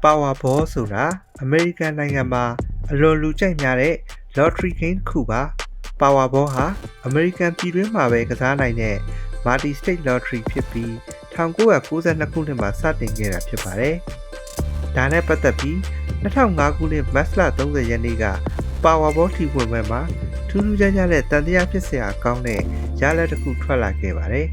Powerball ဆိုတာအမေရိကန်နိုင်ငံမှာအလွန်လူကြိုက်များတဲ့ lottery game တစ်ခုပါ Powerball ဟာအမေရိကန်ပြည်တွင်းမှာပဲကစားနိုင်တဲ့ multi state lottery ဖြစ်ပြီး1992ခုနှစ်မှာစတင်ခဲ့တာဖြစ်ပါတယ်။ဒါနဲ့ပတ်သက်ပြီး2005ခုနှစ်မတ်လ30ရက်နေ့က Powerball ထီဝင်ပွဲမှာထူးထူးခြားခြားနဲ့တန်တရားဖြစ်စရာကောင်းတဲ့ရလဒ်တစ်ခုထွက်လာခဲ့ပါတယ်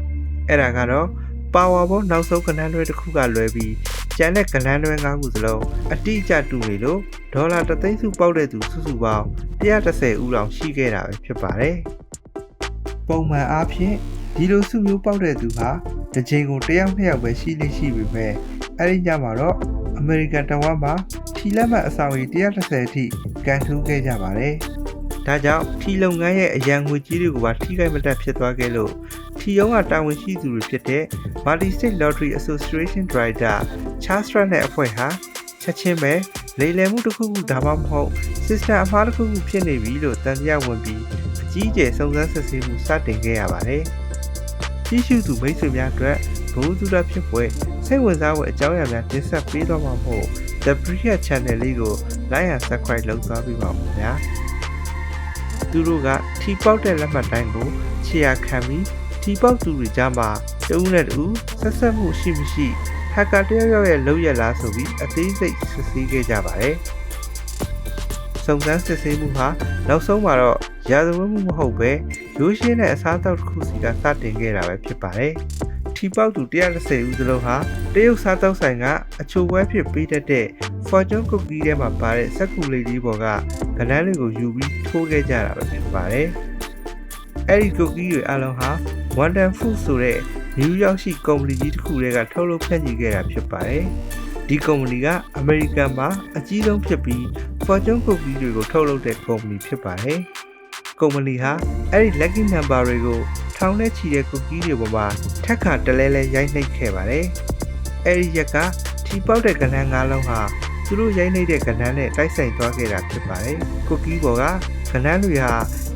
။အဲ့ဒါကတော့ Powerball နောက်ဆုံးကဏ္ဍတွဲတစ်ခုကလွဲပြီးကျန်တဲ့ကဏ္ဍတွဲ5ခုစလုံးအတိအကျတူနေလို့ဒေါ်လာ3သိန်းစုပေါက်တဲ့သူစုစုပေါင်း130ဦးလောက်ရှိခဲ့တာပဲဖြစ်ပါတယ်။ပုံမှန်အားဖြင့်ဒီလိုစုမျိုးပေါက်တဲ့သူဟာတစ်ချိန်ကိုတစ်ယောက်နှစ်ယောက်ပဲရှိလိမ့်ရှိပေမဲ့အဲ့ဒီညမှာတော့အမေရိကန်တဝက်မှာထီလက်မှတ်အဆောင်ကြီး130အထိကန်ထူးခဲ့ကြပါတယ်။ဒါကြောင့်ထီလုပ်ငန်းရဲ့အရန်ငွေကြီးတွေကိုပါထိခိုက်မတတ်ဖြစ်သွားခဲ့လို့ထီရုံးကတာဝန်ရှိသူတွေဖြစ်တဲ့ Multi State Lottery Association Director Charles Stratt နဲ့အဖွဲ့ဟာချက်ချင်းပဲလိမ်လည်မှုတစ်ခုခုဒါမှမဟုတ် System အမှားတစ်ခုခုဖြစ်နေပြီလို့တန်တရားဝင်ပြီးအကြီးအကျယ်စုံစမ်းစစ်ဆေးမှုစတင်ခဲ့ရပါတယ်။ကြီးစုသူမိတ်ဆွေများအတွက်ဘုံသူရဖြစ်ပွဲစိတ်ဝင်စားဖို့အကြောင်းအရာများတင်ဆက်ပေးတော့မှာမို့ The Brief Channel လေးကို Like and Subscribe လုပ်သွားပေးပါဦးခင်ဗျာ။သူတို့ကထီပေါက်တဲ့လက်မှတ်တိုင်းကိုခြေရာခံပြီးထီပေါက်သူတွေကြားမှာတဦးနဲ့တဦးဆက်ဆက်မှုရှိမရှိဟက်ကာတယောက်ရဲ့လုပ်ရလားဆိုပြီးအသေးစိတ်စစ်ဆေးခဲ့ကြပါတယ်။စုံစမ်းစစ်ဆေးမှုဟာနောက်ဆုံးမှာတော့ရာဇဝတ်မှုမဟုတ်ပဲရိုးရှင်းတဲ့အစားအသောက်တစ်ခုစီကစတင်ခဲ့တာပဲဖြစ်ပါတယ်။ထီပေါက်သူ130ဦးစလုံးဟာတရုတ်စားသောက်ဆိုင်ကအချိုပွဲဖြစ်ပေးတတ်တဲ့ Fortune Cookie ထဲမှာပါတဲ့စက္ကူလေးလေးပေါ်ကကဏ္ဍတွေကိုယူပြီးထိုးခဲ့ကြတာပဲဖြစ်ပါတယ်။အဲဒီ cookie တွေအလုံးဟာ Wonder Food ဆိုတဲ့နယူးယောက်ရှိကုမ္ပဏီကြီးတစ်ခုတည်းကထုတ်လုပ်ဖြန့်ချီခဲ့တာဖြစ်ပါတယ်။ဒီကုမ္ပဏီကအမေရိကန်မှာအကြီးဆုံးဖြစ်ပြီး Fortune Cookie တွေကိုထုတ်လုပ်တဲ့ကုမ္ပဏီဖြစ်ပါတယ်။ကုမ္ပဏီဟာအဲ့ဒီ lucky number တွေကိုထောင်နဲ့ချီတဲ့ cookie တွေပေါ်မှာထက်ခါတလဲလဲရိုက်နှိပ်ခဲ့ပါတယ်။အဲ့ဒီရက်ကထီပေါက်တဲ့ကဏ္ဍ၅လုံးဟာသူတို့ရိုက်နှိပ်တဲ့ကဏ္ဍနဲ့တိုက်ဆိုင်သွားခဲ့တာဖြစ်ပါတယ်။ cookie ပေါ်ကကဏ္ဍတွေဟာ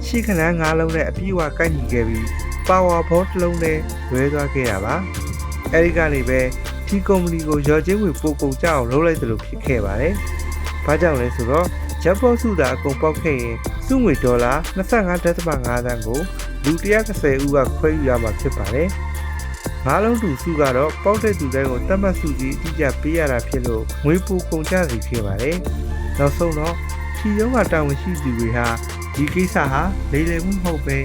ရှေ့ကဏ္ဍ၅လုံးနဲ့အပြည့်အဝကိုက်ညီခဲ့ပြီး Powerball တစ်လုံးနဲ့ဝဲသွားခဲ့ရပါအဲဒီကနေပဲဒီကုမ္ပဏီကိုရော်ချင်းဝင်ပို့ကုန်ကြအောင်လုပ်လိုက်သလိုဖြစ်ခဲ့ပါတယ်။ဘာကြောင့်လဲဆိုတော့ဂျက်ပေါ့စုတာအကုန်ပေါက်ခဲ့ရင်စုငွေဒေါ်လာ 25.5 သန်းကိုလူ130ဦးကခွဲယူရမှာဖြစ်ပါတယ်။ငါးလုံးတူစုကတော့ပေါက်တဲ့သူတိုင်းကိုတတ်မှတ်စုကြီးအတိအကျပေးရတာဖြစ်လို့ငွေပိုကုန်ကြစီခဲ့ပါတယ်။နောက်ဆုံးတော့ထီရုံးကတာဝန်ရှိသူတွေဟာဒီကိစ္စဟာလိမ်လည်မှုမဟုတ်ပဲ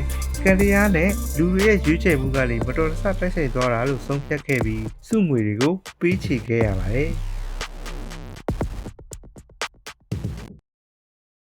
ကံတရားနဲ့လူတွေရဲ့ရွေးချယ်မှုကနေမတော်တဆတိုက်ဆိုင်သွားတာလို့ဆုံးဖြတ်ခဲ့ပြီးစုငွေတွေကိုပေးချေခဲ့ရပါတယ်။